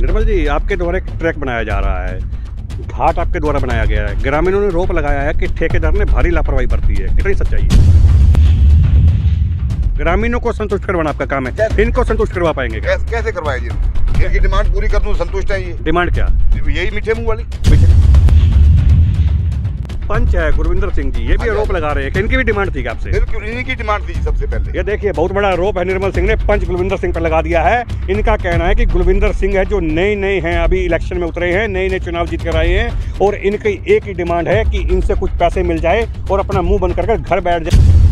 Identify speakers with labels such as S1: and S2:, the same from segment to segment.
S1: निर्मल जी, आपके द्वारा एक ट्रैक बनाया जा रहा है, घाट आपके द्वारा बनाया गया है, ग्रामीणों ने रोप लगाया है कि ठेकेदार ने भारी लापरवाही बरती है, कितनी सच्चाई है? ग्रामीणों को संतुष्ट करवाना आपका काम है, इनको संतुष्ट करवा पाएंगे क्या?
S2: कैसे करवाए जी? इनकी डिमांड पूरी कर दूं, संतुष्ट है ये।
S1: डिमांड क्या?
S2: यही मीठे मुंह वाली।
S1: पंच है गुरविंदर सिंह जी, ये भी आरोप लगा रहे हैं कि इनकी भी डिमांड थी आपसे।
S2: बिल्कुल इन्हीं की डिमांड थी सबसे पहले।
S1: ये देखिए, बहुत बड़ा आरोप है निर्मल सिंह ने पंच गुरविंदर सिंह पर लगा दिया है। इनका कहना है कि गुरविंदर सिंह है जो नए हैं, अभी इलेक्शन में उतरे हैं, नए चुनाव जीत कर आए हैं और इनकी एक ही डिमांड है कि इनसे कुछ पैसे मिल जाए और अपना मुंह बंद कर घर बैठ जाए।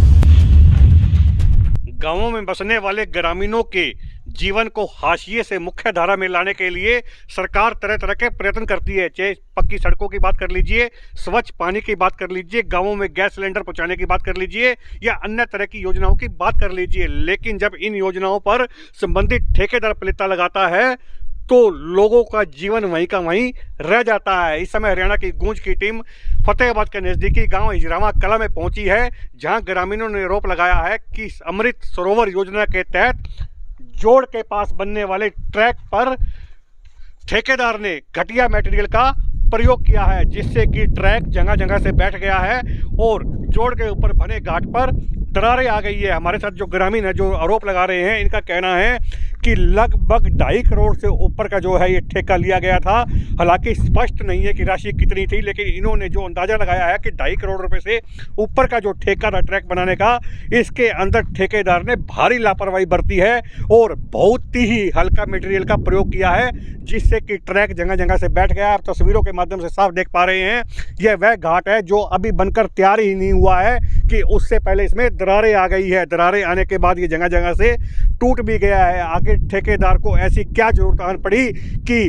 S1: गांवों में बसने वाले ग्रामीणों के जीवन को हाशिए से मुख्य धारा में लाने के लिए सरकार तरह तरह के प्रयत्न करती है, चाहे पक्की सड़कों की बात कर लीजिए, स्वच्छ पानी की बात कर लीजिए, गांवों में गैस सिलेंडर पहुंचाने की बात कर लीजिए या अन्य तरह की योजनाओं की बात कर लीजिए। लेकिन जब इन योजनाओं पर संबंधित ठेकेदार पलीता लगाता है तो लोगों का जीवन वहीं का वहीं रह जाता है। इस समय हरियाणा की गूंज की टीम फतेहाबाद के नज़दीकी गांव हिजरावा कला में पहुंची है, जहां ग्रामीणों ने आरोप लगाया है कि अमृत सरोवर योजना के तहत जोड़ के पास बनने वाले ट्रैक पर ठेकेदार ने घटिया मटेरियल का प्रयोग किया है, जिससे कि ट्रैक जगह जगह से बैठ गया है और जोड़ के ऊपर बने घाट पर दरारें आ गई है। हमारे साथ जो ग्रामीण है जो आरोप लगा रहे हैं, इनका कहना है कि लगभग 2.5 करोड़ से ऊपर का जो है ये ठेका लिया गया था। हालांकि स्पष्ट नहीं है कि राशि कितनी थी, लेकिन इन्होंने जो अंदाजा लगाया है कि 2.5 करोड़ रुपए से ऊपर का जो ठेका था ट्रैक बनाने का, इसके अंदर ठेकेदार ने भारी लापरवाही बरती है और बहुत ही हल्का मटेरियल का प्रयोग किया है, जिससे कि ट्रैक जगह जगह से बैठ गया। आप तस्वीरों के माध्यम से साफ देख पा रहे हैं, यह वह घाट है जो अभी बनकर तैयार ही नहीं हुआ है कि उससे पहले इसमें दरारें आ गई है। दरारें आने के बाद ये जगह जगह से टूट भी गया है। आगे ठेकेदार को ऐसी क्या जरूरत आन पड़ी कि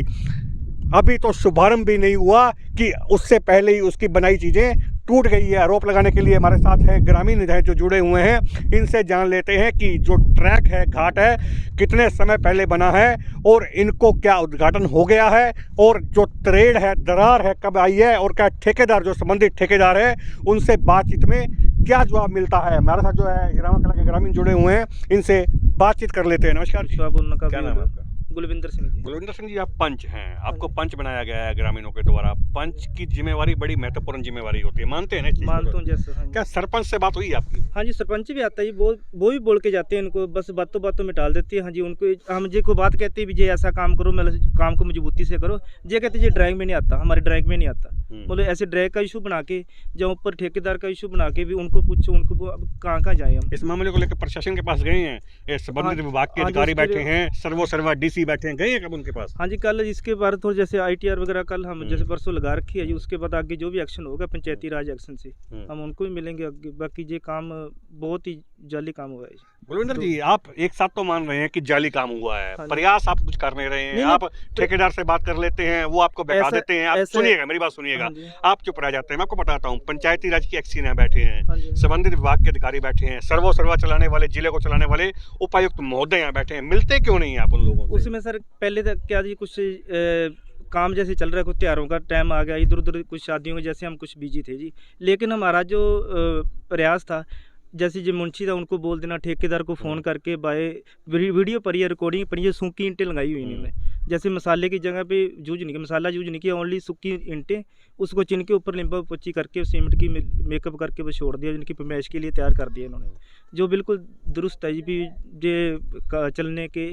S1: अभी तो शुभारंभ भी नहीं हुआ कि उससे पहले ही उसकी बनाई चीज़ें टूट गई है। आरोप लगाने के लिए हमारे साथ हैं ग्रामीण हैं जो जुड़े हुए हैं, इनसे जान लेते हैं कि जो ट्रैक है, घाट है, कितने समय पहले बना है और इनको क्या उद्घाटन हो गया है और जो त्रेड़ है, दरार है, कब आई है और क्या ठेकेदार जो संबंधित ठेकेदार है उनसे बातचीत में क्या जवाब मिलता है। हमारे साथ जो है हिजरावा कला के ग्रामीण जुड़े हुए हैं, इनसे बातचीत कर लेते हैं। नमस्कार, क्या नाम है आपका?
S3: गुलविंदर सिंह जी।
S1: गुलविंदर सिंह जी, आप पंच हैं, आपको पंच बनाया गया है ग्रामीणों के द्वारा। पंच की जिम्मेवारी बड़ी महत्वपूर्ण जिम्मेवारी होती है, मानते हैं ना इस चीज़ को?
S3: मानता हूँ जैसे। हाँ
S1: क्या सरपंच से बात हुई आपकी?
S3: हाँ जी, सरपंच भी आता है, वो भी बोल के जाते हैं इनको, बस बातों में टाल देती है। हाँ जी, उनको हम जी को बात कहते हैं भी जे ऐसा काम करो, मतलब काम को मजबूती से करो। जे कहते जी ड्राइंग में नहीं आता, हमारे ड्राइंग में नहीं आता। बोले ऐसे ड्राइंग का इशू बना के जब ऊपर ठेकेदार का इशू बना के भी उनको पूछो, उनको अब कहाँ जाए हम।
S1: इस मामले को लेकर प्रशासन के पास गए हैं, संबंधित विभाग के अधिकारी बैठे हैं, सर्वा डीसी बैठे हैं, गए हैं कब उनके पास?
S3: हाँ जी, कल इसके बाद थोड़ा जैसे ITR वगैरह कल हम जैसे परसों लगा रखी है जी, उसके बाद आगे जो भी एक्शन होगा पंचायती राज एक्शन से हम उनको भी मिलेंगे आगे। बाकी ये काम बहुत ही जाली काम हुआ है।
S1: गुलविंदर जी, आप एक साथ तो मान रहे हैं कि जाली काम हुआ है, प्रयास आप कुछ कर नहीं रहे हैं, आप ठेकेदार से बात कर लेते हैं, वो आपको बता देते हैं। आप सुनिएगा, मेरी बात सुनिएगा, आप चुप रह जाते हैं। मैं आपको बताता हूँ, पंचायती राज की एक्सीन है, बैठे हैं, संबंधित विभाग के अधिकारी बैठे हैं, सर्वा चलाने वाले, जिले को चलाने वाले उपायुक्त महोदय यहाँ बैठे हैं, मिलते क्यों नहीं है आप उन लोगों से?
S3: उसमें सर पहले तक क्या जी कुछ काम जैसे चल रहा है, कुछ त्योहारों का टाइम आ गया, इधर उधर कुछ शादियों में जैसे हम कुछ बिजी थे जी। लेकिन हमारा जो प्रयास था, जैसे जो मुंशी था उनको बोल देना, ठेकेदार को फ़ोन करके बाय वीडियो पर या रिकॉर्डिंग पर ये सूखी ईंटें लगाई हुई इन्होंने। जैसे मसाले की जगह पे यूज नहीं किया, मसाला यूज नहीं किया, ओनली सूखी ईंटें, उसको चिन के ऊपर लिंबा पोची करके सीमेंट की मेकअप करके वो छोड़ दिया, जिनकी पैमाइश के लिए तैयार कर दिया इन्होंने, जो बिल्कुल दुरुस्त है जी, भी ये चलने के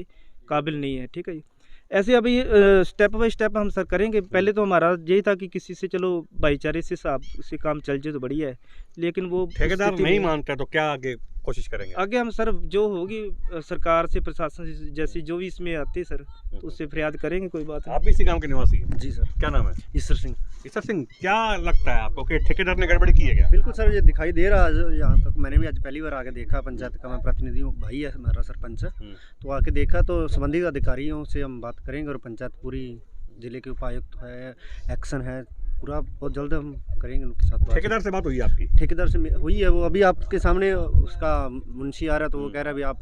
S3: काबिल नहीं है। ठीक है जी, ऐसे अभी स्टेप बाय स्टेप हम सर करेंगे। पहले तो हमारा यही था कि किसी से चलो भाईचारे से हिसाब से काम चल जाए तो बढ़िया है, लेकिन वो
S1: ठेकेदार नहीं मानते तो क्या आगे कोशिश करेंगे?
S3: आगे हम सर जो होगी सरकार से, प्रशासन से, जैसे जो भी इसमें आते हैं सर, तो उससे फरियाद करेंगे, कोई बात नहीं।
S1: आप भी इसी गांव के निवासी हैं?
S3: जी सर।
S1: क्या नाम है?
S3: ईश्वर सिंह।
S1: ईश्वर सिंह, क्या लगता है आपको कि ठेकेदार ने गड़बड़ी की है क्या?
S4: बिल्कुल सर, ये दिखाई दे रहा है। यहाँ तक मैंने भी आज पहली बार आके देखा, पंचायत का मैं प्रतिनिधि हूँ, भाई है हमारा सरपंच, तो आके देखा, तो संबंधित अधिकारियों से हम बात करेंगे और पंचायत पूरी, जिले के उपायुक्त है, एक्शन है पूरा, बहुत जल्द हम करेंगे उनके साथ।
S1: ठेकेदार से बात हुई आपकी?
S4: ठेकेदार से हुई है, वो अभी आपके सामने उसका मुंशी आ रहा है, तो वो कह रहा है भी आप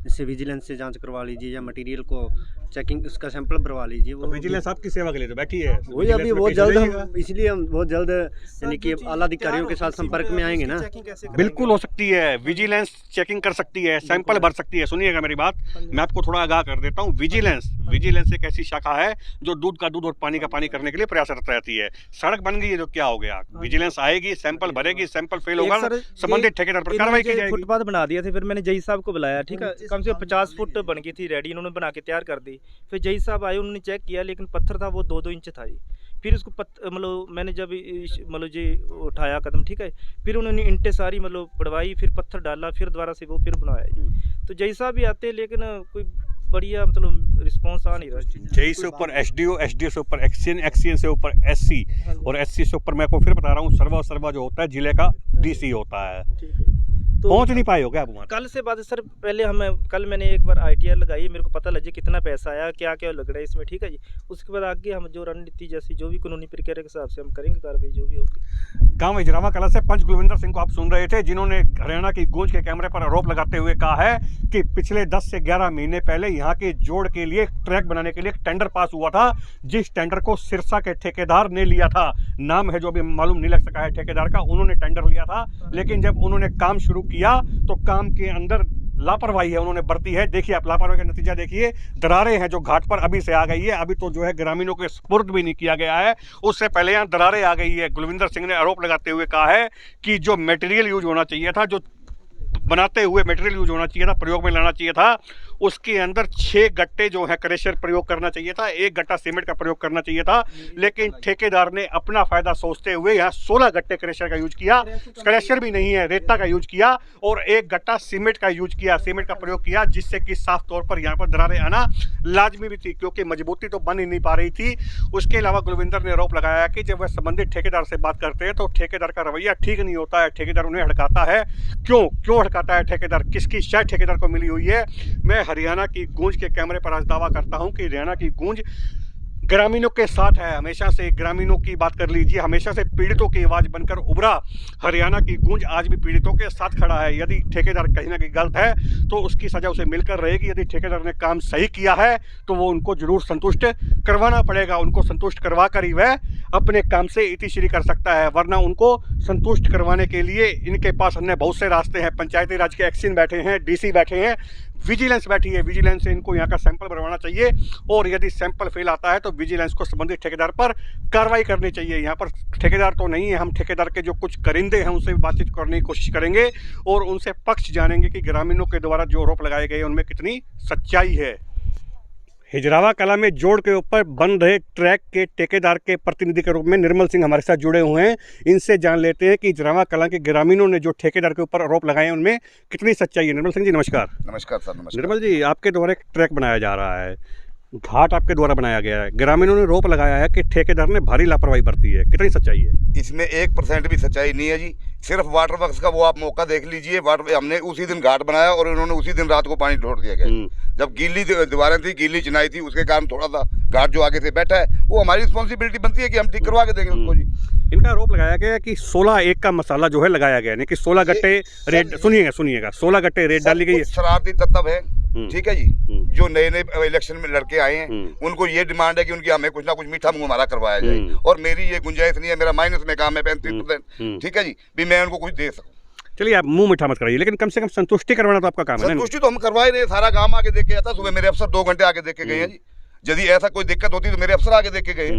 S4: इससे विजिलेंस से जांच करवा लीजिए या मटेरियल को चेकिंग उसका सैंपल भरवा लीजिए। वो
S1: विजिलेंस आपकी सेवा के लिए तो बैठी है,
S4: वही अभी बहुत जल्द हम इसलिए हम बहुत जल्द यानी कि आला अधिकारियों के साथ संपर्क में आएंगे ना।
S1: बिल्कुल हो सकती है, विजिलेंस चेकिंग कर सकती है, सैंपल भर सकती है। सुनिएगा मेरी बात, मैं आपको थोड़ा आगाह कर देता हूँ। विजिलेंस एक ऐसी शाखा है जो दूध का दूध और पानी का पानी करने के लिए प्रयासरत रहती है। सड़क बन गई है तो क्या हो गया, विजिलेंस आएगी, सैंपल भरेगी, सैंपल फेल होगा, संबंधित ठेकेदार पर कार्रवाई की जाएगी।
S3: फुटपाथ बना दिया था, फिर मैंने जई साहब को बुलाया, ठीक है, कम से कम 50 फुट बन गई थी रेडी, इन्होंने बना के तैयार कर दी। फिर जई साहब आए, उन्होंने चेक किया, लेकिन पत्थर था वो 2-2 इंच था जी। फिर उसको मतलब मैंने जब मतलब जी उठाया कदम, ठीक है, फिर उन्होंने इंटें सारी मतलब पड़वाई, फिर पत्थर डाला, फिर दोबारा से वो फिर बनवाया जी। तो जई साहब भी आते, लेकिन कोई बढ़िया मतलब रिस्पॉन्स आ नहीं रहा।
S1: जेई से ऊपर एसडीओ, एसडीओ से ऊपर एक्सीएन, एक्सीएन से ऊपर एससी, और एससी से ऊपर मैं आपको फिर बता रहा हूँ सर्वा जो होता है जिले का डीसी होता है।
S3: तो
S1: पहुंच नहीं पाए हो क्या आप वहाँ?
S3: कल से बात है सर, पहले कल मैंने एक बार ITR लगाई, मेरे को पता लगे कितना पैसा आया, क्या क्या लग रहा है इसमें, ठीक है जी। उसके बाद आगे हम जो रणनीति जैसी जो भी कानूनी प्रक्रिया के हिसाब से हम करेंगे कार्रवाई जो भी होगी।
S1: गांव हिजरावा कला से पंच गुलविंदर सिंह को आप सुन रहे थे, जिन्होंने हरियाणा की गूंज के कैमरे पर आरोप लगाते हुए कहा है कि पिछले 10 से 11 महीने पहले यहाँ के जोड़ के लिए ट्रैक बनाने के लिए एक टेंडर पास हुआ था, जिस टेंडर को सिरसा के ठेकेदार ने लिया था। नाम है जो भी मालूम नहीं लग सका है ठेकेदार का, उन्होंने टेंडर लिया था, लेकिन जब उन्होंने काम शुरू किया तो काम के अंदर लापरवाही है उन्होंने बरती है। देखिए आप लापरवाही का नतीजा देखिए, दरारें हैं जो घाट पर अभी से आ गई है, अभी तो जो है ग्रामीणों के स्पुर्द भी नहीं किया गया है, उससे पहले यहाँ दरारें आ गई है। गुलविंदर सिंह ने आरोप लगाते हुए कहा है कि जो मटेरियल यूज होना चाहिए था, जो बनाते हुए मटेरियल यूज होना चाहिए था, प्रयोग में लाना चाहिए था, उसके अंदर 6 गट्टे जो है क्रेशर प्रयोग करना चाहिए था, 1 गट्टा सीमेंट का प्रयोग करना चाहिए था, लेकिन ठेकेदार ने अपना फायदा सोचते हुए यहाँ 16 गट्टे क्रेशर का यूज किया, क्रेशर भी नहीं है, रेता का यूज किया, और 1 गट्टा सीमेंट का यूज किया, सीमेंट का प्रयोग किया, जिससे कि साफ तौर पर यहाँ पर दरारें आना लाजमी भी थी, क्योंकि मजबूती तो बन ही नहीं पा रही थी। उसके अलावा गुलविंदर ने आरोप लगाया कि जब वह संबंधित ठेकेदार से बात करते हैं तो ठेकेदार का रवैया ठीक नहीं होता है, ठेकेदार उन्हें हड़काता है। क्यों हड़काता है ठेकेदार, किसकी शायद ठेकेदार को मिली हुई है? मैं हरियाणा की गूंज के कैमरे पर आज दावा करता हूं कि हरियाणा की गूंज ग्रामीणों के साथ है, हमेशा से। ग्रामीणों की बात कर लीजिए, हमेशा से पीड़ितों की आवाज़ बनकर उभरा हरियाणा की गूंज आज भी पीड़ितों के साथ खड़ा है। यदि ठेकेदार कहीं ना कहीं गलत है तो उसकी सजा उसे मिलकर रहेगी, यदि ठेकेदार ने काम सही किया है तो वो उनको जरूर संतुष्ट करवाना पड़ेगा, उनको संतुष्ट करवा कर ही वह अपने काम से इतिश्री कर सकता है, वरना उनको संतुष्ट करवाने के लिए इनके पास अन्य बहुत से रास्ते हैं। पंचायती राज के एक्सीन बैठे हैं, डीसी बैठे हैं, विजिलेंस बैठी है, विजिलेंस से इनको यहाँ का सैंपल भरवाना चाहिए, और यदि सैंपल फेल आता है तो विजिलेंस को संबंधित ठेकेदार पर कार्रवाई करनी चाहिए। यहाँ पर ठेकेदार तो नहीं है, हम ठेकेदार के जो कुछ करिंदे हैं उनसे बातचीत करने की कोशिश करेंगे और उनसे पक्ष जानेंगे कि ग्रामीणों के द्वारा जो आरोप लगाए गए उनमें कितनी सच्चाई है। हिजरावा कला में जोड़ के ऊपर बन रहे ट्रैक के ठेकेदार के प्रतिनिधि के रूप में निर्मल सिंह हमारे साथ जुड़े हुए हैं, इनसे जान लेते हैं कि हिजरावा कला के ग्रामीणों ने जो ठेकेदार के ऊपर आरोप लगाए हैं उनमें कितनी सच्चाई है। निर्मल सिंह जी नमस्कार।
S2: नमस्कार सर, नमस्कार।
S1: निर्मल जी, आपके द्वारा एक ट्रैक बनाया जा रहा है, घाट आपके द्वारा बनाया गया है, ग्रामीणों ने आरोप लगाया है कि ठेकेदार ने भारी लापरवाही बरती है, कितनी सच्चाई है?
S2: इसमें 1% भी सच्चाई नहीं है जी। सिर्फ वाटर वर्क्स का वो आप मौका देख लीजिए, हमने उसी दिन घाट बनाया और उन्होंने उसी दिन रात को पानी छोड़ दिया गया। जब गीली दीवारें थी, गीली चिनाई थी, उसके कारण थोड़ा सा घाट जो आगे से बैठा है, वो हमारी रिस्पॉन्सिबिलिटी बनती है कि हम ठीक करवा के देंगे उसको जी।
S1: इनका आरोप लगाया गया है कि 16-1 का मसाला जो है लगाया गया है, कि 16 गट्टे रेड, सुनिएगा 16 गट्टे रेड डाली गई है।
S2: शरारती तत्व है, ठीक है जी, जो नए नए इलेक्शन में लड़के आए हैं उनको ये डिमांड है कि उनकी हमें कुछ ना कुछ मीठा मुंह हमारा करवाया जाए, और मेरी ये गुंजाइश नहीं है, मेरा माइनस में काम है 35%, ठीक है जी, भी मैं उनको कुछ दे सकूं।
S1: चलिए आप मुंह मीठा मत कराइए, लेकिन कम से कम संतुष्टि करवाना तो आपका काम है।
S2: संतुष्टि तो हम करवा ही रहे, सारा गांव आके देख के आता, सुबह मेरे अफसर 2 घंटे आके देख के गए हैं जी। यदि ऐसा कोई दिक्कत होती तो मेरे अफसर आके देख के गए,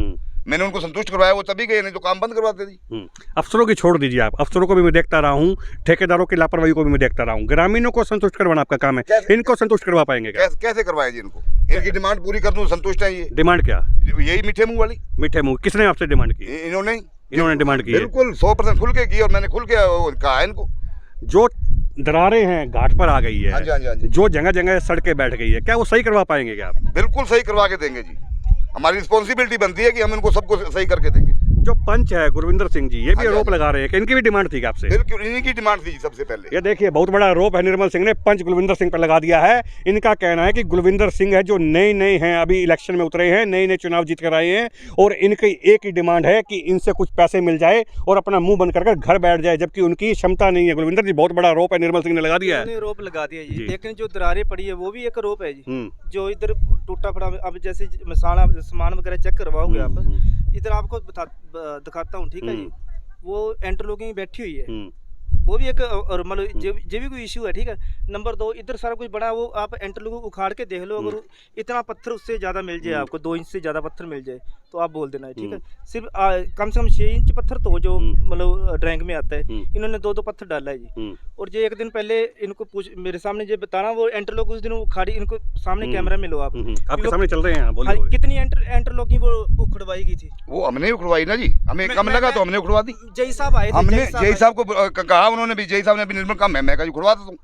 S2: मैंने उनको संतुष्ट करवाया, वो तभी गए, नहीं तो काम बंद करवाते जी।
S1: अफसरों की छोड़ दीजिए, आप अफसरों को भी मैं देखता रहा हूँ, ठेकेदारों की लापरवाही को भी मैं देखता रहा हूँ, ग्रामीणों को संतुष्ट करवाना आपका काम है, इनको संतुष्ट करवा पाएंगे क्या?
S2: कैसे करवाए जी इनको? इनकी डिमांड पूरी कर दूं, संतुष्ट है ये।
S1: डिमांड क्या?
S2: यही मीठे मुंह वाली।
S1: मीठे मुंह किसने आपसे डिमांड की? इन्होंने डिमांड की,
S2: बिल्कुल 100% खुल के की, और मैंने खुल के कहा है इनको।
S1: जो दरारें हैं घाट पर आ गई है,
S2: हाँ जी, हाँ जी।
S1: जो जगह जगह सड़कें बैठ गई है, क्या वो सही करवा पाएंगे क्या आप?
S2: बिल्कुल सही करवा के देंगे जी, हमारी रिस्पॉन्सिबिलिटी बनती है कि हम इनको सबको सही करके देंगे।
S1: जो पंच है गुरविंदर सिंह जी, ये भी
S2: हाँ जी,
S1: आरोप लगा रहे हैं कि इनकी भी डिमांड थी आपसे।
S2: बिल्कुल इन्हीं की डिमांड थी जी सबसे पहले।
S1: ये देखिए बहुत बड़ा आरोप है, निर्मल सिंह ने पंच गुरविंदर सिंह पर लगा दिया है। इनका कहना है कि गुरविंदर सिंह है जो नए नए हैं, अभी इलेक्शन में उतरे हैं, नए नए चुनाव जीत कर आए हैं, और इनकी एक ही डिमांड है कि इनसे कुछ पैसे मिल जाए और अपना मुंह बंद कर घर बैठ जाए, जबकि उनकी क्षमता नहीं है। गुरविंदर जी, बहुत बड़ा आरोप है, निर्मल सिंह ने लगा दिया है।
S3: उन्होंने आरोप लगा दिया
S1: जी।
S3: जी, लेकिन जो दरारें पड़ी है वो भी एक आरोप है जी। जो इधर टूटा पड़ा, अब जैसे सामान वगैरह चेक करवाओगे आप, इधर आपको दिखाता हूँ, ठीक है जी। वो इंटरलॉकिंग बैठी हुई है, वो भी एक, और मतलब जो भी कोई इशू है, ठीक है। नंबर 2, इधर सारा कुछ बड़ा, वो आप इंटरलॉक उखाड़ के देख लो, अगर इतना पत्थर उससे ज़्यादा मिल जाए आपको, 2 इंच से ज़्यादा पत्थर मिल जाए तो आप बोल देना है, ठीक है। सिर्फ कम से कम 6 इंच पत्थर तो जो मतलब ड्राइंग में आता है, इन्होंने 2-2 पत्थर डाला है जी। और जो एक दिन पहले इनको मेरे सामने जो बताना, वो इंटरलॉक उस दिन उखाड़ी, इनको सामने कैमरा में लो आप,
S1: आपके सामने चल रहे हैं, बोलिए।
S3: हाँ, कितनी इंटरलॉकिंग वो उखड़वाई गई थी।
S2: वो हमने उखड़वाई ना जी, हमें कम लगा तो हमने उखड़वा दी।
S3: जय साहब आए थे,
S2: हमने जय साहब को कहा, उन्होंने भी, जय साहब ने भी निर्मल कहा मैं कहा उखड़वा देता हूँ,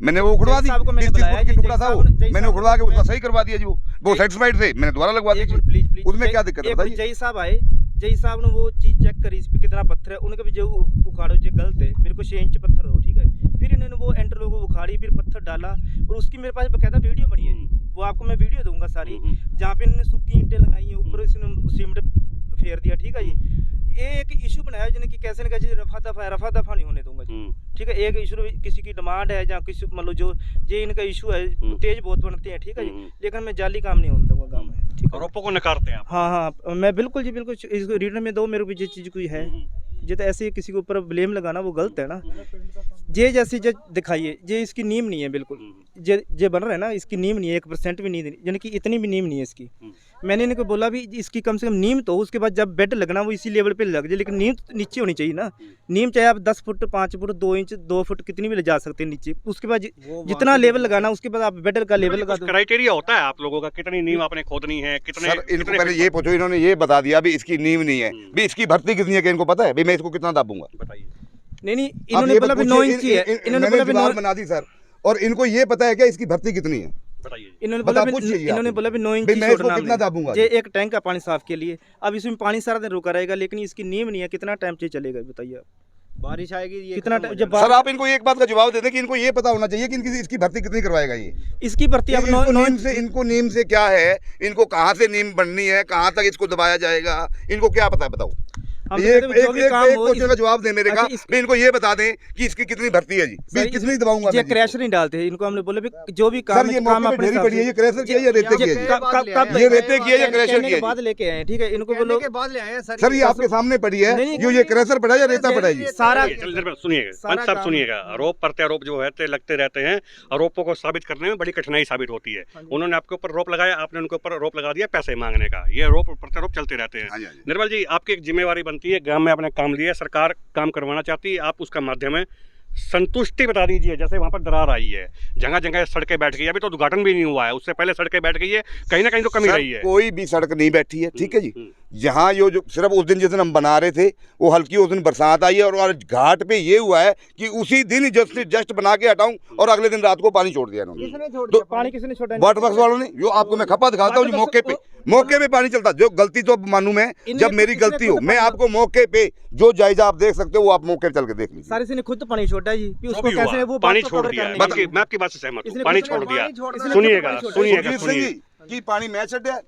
S2: मैंने वो उखड़वा दी। 20-30 फुट की टुकड़ा था वो, मैंने उखड़वा के उसका सही करवा दिया जी। वो सेटिस्फाइड थे, मैंने दोबारा लगवा दी।
S3: प्लीज,
S2: उसमें क्या दिक्कत है बताइए।
S3: जय साहब आए, जय साहब ने वो चीज चेक करी, इस पे कितना पत्थर है, उनका भी जो उखाड़ो जो गलत है, मेरे को 6 इंच पत्थर दो, ठीक है। फिर इन्होंने वो इंटरलॉक को उखाड़ी, फिर पत्थर डाला, और उसकी मेरे पास बकायदा वीडियो बनी है, वो आपको मैं वीडियो दूंगा सारी, जहाँ पे इन्होंने सूखी ईंटें लगाई हैं, ऊपर इसने सीमेंट फेर दिया, ठीक है जी। ये एक इशू बनाया जिन्हें कि कैसे न कैसे रफा दफा नहीं होने दूंगा जी, ठीक है। एक इशू किसी की डिमांड है, या किसी मतलब जो ये इनका इशू है, तेज बहुत बनते हैं, ठीक है जी, लेकिन मैं जाली काम नहीं होने दूंगा गाँव में, ठीक है।
S1: आरोपों को नकारते हैं आप?
S3: हाँ, मैं बिल्कुल जी, बिल्कुल। इसको रीडर में दो, मेरे को ये चीज़ कोई है जो, तो ऐसे किसी के ऊपर ब्लेम लगाना वो गलत है ना। जे जैसी जो दिखाइए, जे इसकी नीम नहीं है बिल्कुल, जे बन रहा है ना, इसकी नीम नहीं है, 1% भी नहीं, यानी कि इतनी भी नीम नहीं है इसकी। मैंने इनको बोला भी इसकी कम से कम नीम तो, उसके बाद जब बेड लगना वो इसी लेवल पे लग जाए, लेकिन नीम तो नीचे होनी चाहिए ना। नीम चाहे आप 10 फुट, 5 फुट, 2 इंच, 2 फुट कितनी भी ले जा सकते हैं नीचे, उसके बाद जितना लेवल लगाना, उसके बाद आप बेड का लेवल लगा दो।
S1: क्राइटेरिया होता है आप लोगों का, कितनी नींव आपने खोदनी है, कितने?
S2: सर इनको पहले ये पूछो, इन्होंने ये बता दिया भी इसकी नींव नहीं है, भी इसकी भर्ती कितनी है कि इनको पता है, भी मैं इसको कितना दाबूंगा?
S1: बताइए।
S3: नहीं, इन्होंने बोला 9 इंच ही है, इन्होंने बोला 9
S2: बना दी सर, और इनको ये पता है क्या इसकी भर्ती कितनी है?
S1: बताइए।
S3: इन्होंने बोला भी 9 इंच
S2: मैं इसको कितना दाबूंगा?
S3: ये एक टैंक का पानी साफ के लिए, अब इसमें पानी सारा दिन रुका रहेगा, लेकिन इसकी नींव नहीं है, कितना टाइम से चलेगा बताइए आप?
S4: बारिश आएगी ये
S3: कितना
S4: खत्म हो
S3: जब
S2: सर आप इनको एक बात का जवाब दे दें कि इनको ये पता होना चाहिए कि इनकी इसकी भर्ती कितनी करवाएगा ये।
S3: इसकी भर्ती अब
S2: इनको नीम से क्या है, इनको कहाँ से नीम बननी है, कहाँ तक इसको दबाया जाएगा, इनको क्या पता है बताओ? एक क्वेश्चन का जवाब दे मेरे का, इनको ये बता दें कि इसकी कितनी भर्ती है जी, कितनी दबाऊंगा?
S3: ये क्रैशर नहीं डालते हैं इनको, हमने बोला जो भी काम
S2: ये अपने पड़ी है, ये क्रैशर किया या रेते किया? ये रेते किया या क्रैशर किया?
S3: बाद लेके आए, ठीक है। इनको बोलो
S4: के बाद ले आए
S2: सर, ये आपके सामने पड़ी है, जो ये क्रैशर पड़ा या रेता पड़ा है?
S3: सारा
S1: सुनिएगा पंच साहब, सुनिएगा। आरोप प्रत्यारोप जो है लगते रहते हैं, आरोपों को साबित करने में बड़ी कठिनाई साबित होती है। उन्होंने आपके ऊपर आरोप लगाया, आपने उनके ऊपर आरोप लगा दिया पैसे मांगने का, ये आरोप प्रत्यारोप चलते रहते हैं। निर्मल जी, आपकी एक जिम्मेवारी बनती है, ग्राम में आपने काम लिया, सरकार काम करवाना चाहती है, आप उसका माध्यम है, संतुष्टि बता दीजिए। जैसे वहाँ पर दरार आई है, जगह जगह सड़कें बैठ गई, अभी तो उद्घाटन भी नहीं हुआ है, उससे पहले सड़कें बैठ गई है, कहीं ना कहीं तो कमी रही है।
S2: कोई भी सड़क नहीं बैठी है, ठीक है जी। यहाँ जो सिर्फ उस दिन जिस दिन हम बना रहे थे, वो हल्की उस दिन बरसात आई है, और घाट पे ये हुआ है कि उसी दिन जस्ट बना के हटाऊं, और अगले दिन रात को पानी छोड़ दिया इन्होंने।
S3: पानी किसने छोड़ा?
S2: वाटर वर्क्स वालों ने। जो आपको मैं खपा दिखाता हूँ, मौके पे पानी चलता। जो गलती तो मानूं मैं, जब मेरी गलती हो, मैं आपको मौके पे जो जायजा आप देख सकते हो, वो आप मौके पे चल के देख लीजिए।
S3: सारे से खुद तो पानी छोड़ा है जी, उसको कैसे वो
S1: पानी छोड़ दिया है। मैं आपकी बात से सहमत हूं, पानी छोड़ दिया। सुनिएगा
S2: कि पानी मैं छड्या,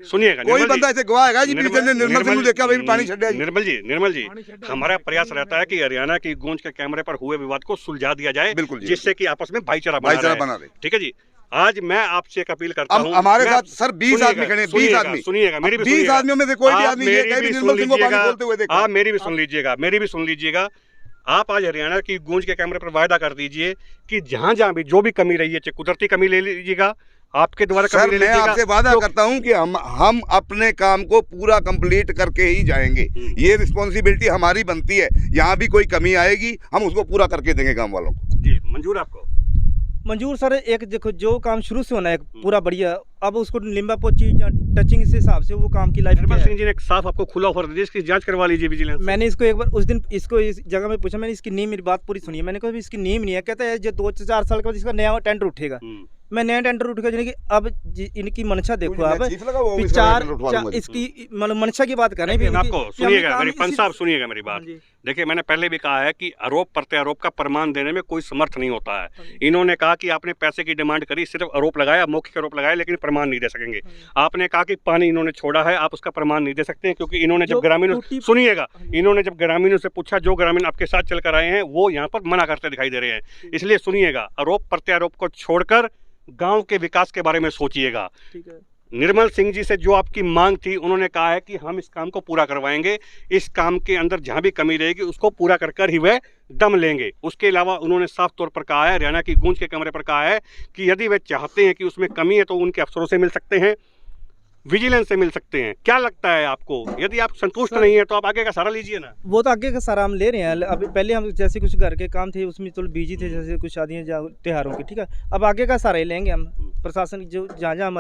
S1: सुनिएगा,
S2: कोई बंदा ऐसे गवाह है जी निर्मल सिंह ने देखा भाई पानी छड्या।
S1: निर्मल जी, हमारा प्रयास रहता है कि हरियाणा की गूंज के कैमरे पर हुए विवाद को सुलझा दिया जाए, जिससे कि आपस में भाईचारा बना रहे। ठीक है जी। आज मैं आपसे एक अपील करता हूं,
S2: हमारे साथ सर 20 आदमी खड़े हैं, 20 आदमी।
S1: सुनिएगा, मेरी भी
S2: 20 आदमियों में से कोई भी आदमी ये कहे भी निर्मल सिंह को पानी बोलते हुए देखा।
S1: आप मेरी भी सुन लीजिएगा। आप आज हरियाणा की गूंज के कैमरे पर वायदा कर दीजिए कि जहां जहां भी जो भी कमी रही है, चाहे कुदरती कमी ले लीजिएगा, आपके द्वारा कमी ले लीजिएगा।
S2: मैं आपसे वादा करता हूं कि हम अपने काम को पूरा कंप्लीट करके ही जाएंगे। ये रिस्पॉन्सिबिलिटी हमारी बनती है, यहाँ भी कोई कमी आएगी हम उसको पूरा करके देंगे गाँव वालों को।
S1: जी, मंजूर आपको?
S3: मंजूर सर। एक देखो, जो काम शुरू से होना है पूरा बढ़िया, अब उसको लिम्बा पोची टचिंग से हिसाब से वो काम की लाइफ।
S1: निर्मल सिंह जी ने साफ आपको खुला ऑफर दिया, इसकी जांच करवा लीजिए विजिलेंस।
S3: मैंने इसको एक बार उस दिन इसको इस जगह में पूछा, मैंने इसकी नींव, मेरी बात पूरी सुनी है, मैंने कहा इसकी नींव नहीं है। कहता है जो 2-4 साल के बाद इसका नया टेंडर उठेगा। मैं नया टेंडर उठ गया यानी कि अब इनकी मंशा देखो आप
S2: चीफ लगा वो
S3: कि
S2: भी इसका
S3: चार
S2: टेंडर उठवा दूंगा जी।
S3: इसकी मतलब मंशा की बात कर रहे हैं
S1: लेकिन आपको सुनिएगा मेरी पंच साहब, सुनिएगा मेरी
S3: हाँ
S1: बात।
S3: जी।
S1: देखिए, मैंने पहले भी कहा है कि आरोप प्रत्यारोप का प्रमाण देने में कोई समर्थ नहीं होता है। इन्होंने कहा कि आपने पैसे की डिमांड करी, सिर्फ आरोप लगाया, मौखिक आरोप लगाया, लेकिन प्रमाण नहीं दे सकेंगे। आपने कहा कि पानी इन्होंने छोड़ा है, आप उसका प्रमाण नहीं दे सकते हैं, क्योंकि इन्होंने जब ग्रामीणों, सुनिएगा, इन्होंने जब ग्रामीणों से पूछा, जो ग्रामीण आपके साथ चल कर आए हैं वो यहाँ पर मना करते दिखाई दे रहे हैं। इसलिए सुनिएगा, आरोप प्रत्यारोप को छोड़कर गाँव के विकास के बारे में सोचिएगा।
S3: ठीक है।
S1: निर्मल सिंह जी से जो आपकी मांग थी, उन्होंने कहा है कि हम इस काम को पूरा करवाएंगे, इस काम के अंदर जहां भी कमी रहेगी उसको पूरा कर ही वह दम लेंगे। उसके अलावा उन्होंने साफ तौर पर कहा है, हरियाणा की गूंज के कमरे पर कहा है कि यदि वे चाहते हैं कि उसमें कमी है तो उनके अफसरों से मिल सकते हैं, विजिलेंस से मिल सकते हैं। क्या लगता है आपको? यदि आप संतुष्ट नहीं है तो आप आगे का सहारा लीजिए ना।
S3: वो तो आगे का सारा हम ले रहे हैं। अभी पहले हम जैसे कुछ घर के काम थे उसमें तो बिजी थे, जैसे कुछ शादियाँ त्योहारों की, ठीक है। अब आगे का सहारा ही लेंगे हम। प्रशासन की जो जहाँ जहाँ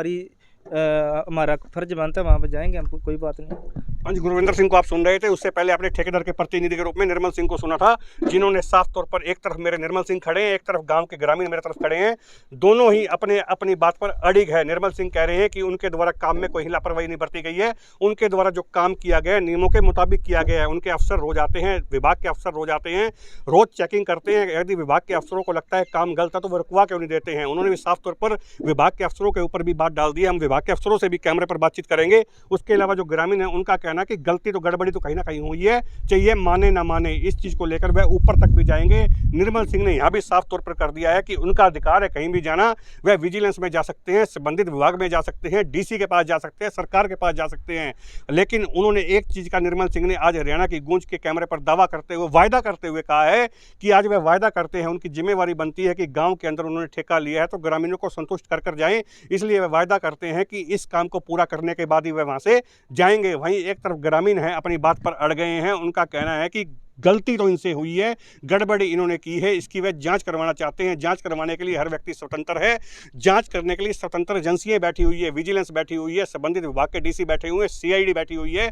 S3: हमारा फर्ज बनता है वहाँ पर जाएंगे हम, कोई बात नहीं।
S1: पंच गुरविंदर सिंह को आप सुन रहे थे, उससे पहले आपने ठेकेदार के प्रतिनिधि के रूप में निर्मल सिंह को सुना था, जिन्होंने साफ तौर पर एक तरफ मेरे निर्मल सिंह खड़े हैं, एक तरफ गांव के ग्रामीण मेरे तरफ खड़े हैं, दोनों ही अपनी बात पर अड़िग है। निर्मल सिंह कह रहे हैं कि उनके द्वारा काम में कोई लापरवाही नहीं बरती गई है, उनके द्वारा जो काम किया गया है नियमों के मुताबिक किया गया है। उनके अफसर रोज आते हैं, विभाग के अफसर रोज आते हैं, रोज चेकिंग करते हैं। यदि विभाग के अफसरों को लगता है काम गलत है तो वो रुकवा क्यों नहीं देते हैं? उन्होंने भी साफ तौर पर विभाग के अफसरों के ऊपर भी बात डाल दी है। हम विभाग के अफसरों से भी कैमरे पर बातचीत करेंगे। उसके अलावा जो ग्रामीण है उनका कहना कि गलती तो गड़बड़ी तो कहीं ना कहीं हुई है, चाहिए माने ना माने, इस चीज को लेकर वह ऊपर तक भी जाएंगे। निर्मल सिंह ने यहाँ भी साफ तौर पर कर दिया है कि उनका अधिकार है कहीं भी जाना, वह विजिलेंस में जा सकते हैं, संबंधित विभाग में जा सकते हैं, डीसी के पास जा सकते हैं, सरकार के पास जा सकते हैं। लेकिन उन्होंने एक चीज का निर्मल सिंह ने आज हरियाणा की गूंज के कैमरे पर दावा करते हुए, वायदा करते हुए कहा है कि आज वह वायदा करते हैं, उनकी जिम्मेवारी बनती है कि गाँव के अंदर उन्होंने ठेका लिया है तो ग्रामीणों को संतुष्ट कर जाएं। इसलिए वह वायदा करते हैं कि इस काम को पूरा करने के बाद ही वह वहां से जाएंगे। वहीं एक तरफ ग्रामीण है, अपनी बात पर अड़ गए हैं। उनका कहना है कि गलती तो इनसे हुई है, गड़बड़ी इन्होंने की है, इसकी वह जांच करवाना चाहते हैं। जांच करवाने के लिए हर व्यक्ति स्वतंत्र है, जांच करने के लिए स्वतंत्र एजेंसियां बैठी हुई है, विजिलेंस बैठी हुई है, संबंधित विभाग के डीसी बैठे हुए हैं, सीआईडी बैठी हुई है,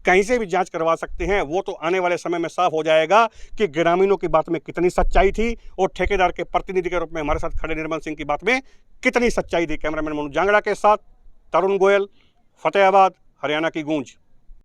S1: कहीं से भी जांच करवा सकते हैं। वो तो आने वाले समय में साफ हो जाएगा कि ग्रामीणों की बात में कितनी सच्चाई थी और ठेकेदार के प्रतिनिधि के रूप में हमारे साथ खड़े निर्मल सिंह की बात में कितनी सच्चाई थी। कैमरामैन मनु जांगड़ा के साथ तरुण गोयल, फतेहाबाद, हरियाणा की गूंज।